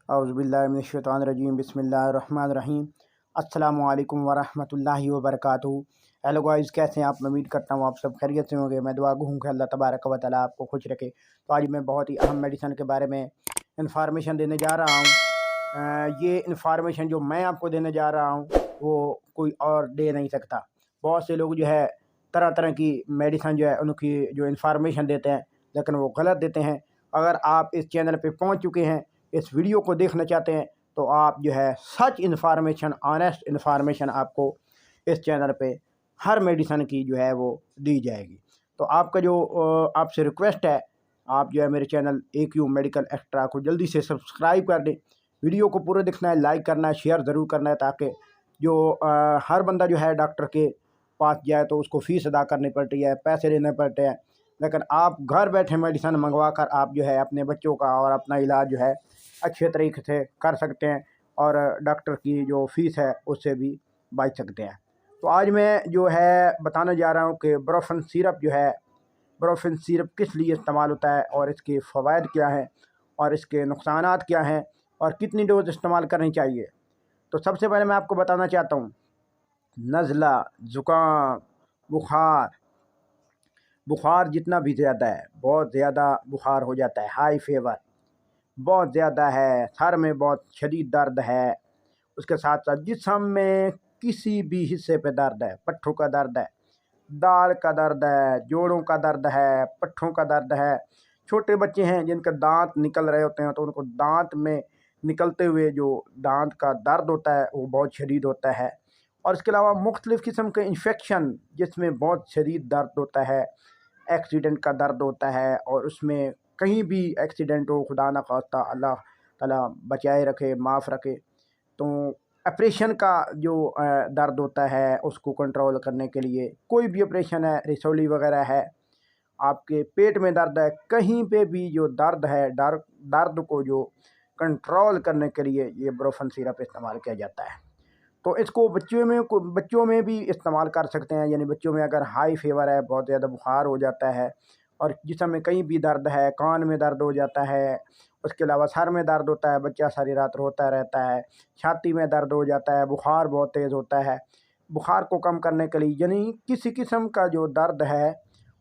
अऊज़ुबिल्लाहिमिनश्शैतानिर्रजीम बिस्मिल्लाहिर्रहमानिर्रहीम। अस्सलामु अलैकुम वरहमतुल्लाहि वबरकातुहू। हेलो गाइस, कैसे हैं आप? मैं उम्मीद करता हूँ आप सब खैरियत से होंगे। मैं दुआ गो हूँ कि अल्लाह तबारक व तआला आपको खुश रखे। तो आज मैं बहुत ही अहम मेडिसन के बारे में इंफॉर्मेशन देने जा रहा हूँ। ये इंफॉर्मेशन जो मैं आपको देने जा रहा हूँ वो कोई और दे नहीं सकता। बहुत से लोग जो है तरह तरह की मेडिसन जो है उनकी जो इंफॉर्मेशन देते हैं, लेकिन वो गलत देते हैं। अगर आप इस चैनल पे पहुँच चुके हैं, इस वीडियो को देखना चाहते हैं, तो आप जो है सच इन्फॉर्मेशन, ऑनेस्ट इन्फॉर्मेशन आपको इस चैनल पे हर मेडिसन की जो है वो दी जाएगी। तो आपका जो आपसे रिक्वेस्ट है, आप जो है मेरे चैनल AQ मेडिकल एक्स्ट्रा को जल्दी से सब्सक्राइब कर दें। वीडियो को पूरा देखना है, लाइक करना है, शेयर ज़रूर करना है, ताकि जो हर बंदा जो है डॉक्टर के पास जाए तो उसको फ़ीस अदा करनी पड़ती है, पैसे देने पड़ते हैं, लेकिन आप घर बैठे मेडिसन मंगवा कर आप जो है अपने बच्चों का और अपना इलाज जो है अच्छे तरीके से कर सकते हैं और डॉक्टर की जो फ़ीस है उससे भी बच सकते हैं। तो आज मैं जो है बताने जा रहा हूँ कि ब्रोफेन सिरप जो है, ब्रोफेन सिरप किस लिए इस्तेमाल होता है और इसके फ़वाइद क्या हैं और इसके नुकसानात क्या हैं और कितनी डोज इस्तेमाल करनी चाहिए। तो सबसे पहले मैं आपको बताना चाहता हूँ, नज़ला, ज़ुकाम, बुखार जितना भी ज़्यादा है, बहुत ज़्यादा बुखार हो जाता है, हाई फीवर बहुत ज़्यादा है, सर में बहुत शदीद दर्द है, उसके साथ साथ जिस्म में किसी भी हिस्से पे दर्द है, पट्ठों का दर्द है, दाढ़ का दर्द है, जोड़ों का दर्द है, पट्ठों का दर्द है। छोटे बच्चे हैं जिनके दांत निकल रहे होते हैं, तो उनको दांत में निकलते हुए जो दांत का दर्द होता है वो बहुत शदीद होता है। और इसके अलावा मुख्तलिफ़ किस्म के इन्फेक्शन जिसमें बहुत शदीद दर्द होता है, एक्सीडेंट का दर्द होता है, और उसमें कहीं भी एक्सीडेंट हो, खुदा न खास्ता, अल्लाह ताला बचाए रखे, माफ़ रखे, तो ऑपरेशन का जो दर्द होता है उसको कंट्रोल करने के लिए, कोई भी ऑपरेशन है, रसौली वगैरह है, आपके पेट में दर्द है, कहीं पे भी जो दर्द है, दर्द को जो कंट्रोल करने के लिए ये ब्रोफेन सिरप इस्तेमाल किया जाता है। तो इसको बच्चों में भी इस्तेमाल कर सकते हैं। यानी बच्चों में अगर हाई फीवर है, बहुत ज़्यादा बुखार हो जाता है और जिस्म में कहीं भी दर्द है, कान में दर्द हो जाता है, उसके अलावा सर में दर्द होता है, बच्चा सारी रात रोता रहता है, छाती में दर्द हो जाता है, बुखार बहुत तेज़ होता है, बुखार को कम करने के लिए, यानी किसी किस्म का जो दर्द है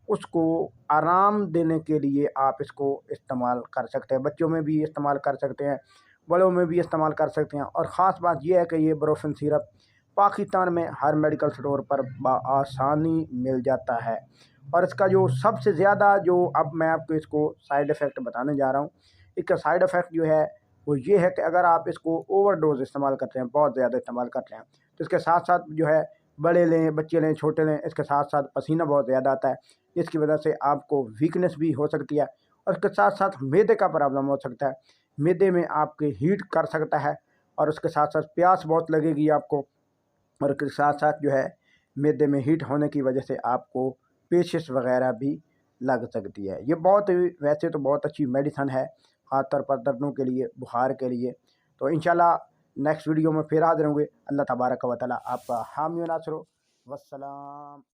उसको आराम देने के लिए आप इसको इस्तेमाल कर सकते हैं। बच्चों में भी इस्तेमाल कर सकते हैं, बड़ों में भी इस्तेमाल कर सकते हैं। और ख़ास बात यह है कि ये ब्रोफेन सिरप पाकिस्तान में हर मेडिकल स्टोर पर आसानी मिल जाता है। और इसका जो सबसे ज़्यादा जो, अब मैं आपको इसको साइड इफ़ेक्ट बताने जा रहा हूँ, इसका साइड इफ़ेक्ट जो है वो ये है कि अगर आप इसको ओवरडोज इस्तेमाल करते हैं, बहुत ज़्यादा इस्तेमाल करते हैं, तो इसके साथ साथ जो है बड़े लें, बच्चे लें, छोटे लें, इसके साथ साथ पसीना बहुत ज़्यादा आता है, जिसकी वजह से आपको वीकनेस भी हो सकती है। और इसके साथ साथ मैदे का प्रॉब्लम हो सकता है, मैदे में आपके हीट कर सकता है, और उसके साथ साथ प्यास बहुत लगेगी आपको, और उसके साथ साथ जो है मैदे में हीट होने की वजह से आपको पेचिश वगैरह भी लग सकती है। ये बहुत वैसे तो बहुत अच्छी मेडिसन है, ख़ास तौर पर दर्दों के लिए, बुखार के लिए। तो इंशाल्लाह नेक्स्ट वीडियो में फिर हाज़िर होंगे। अल्लाह तबारक व तआला आपका हामी व नासिर हो। वस्सलाम।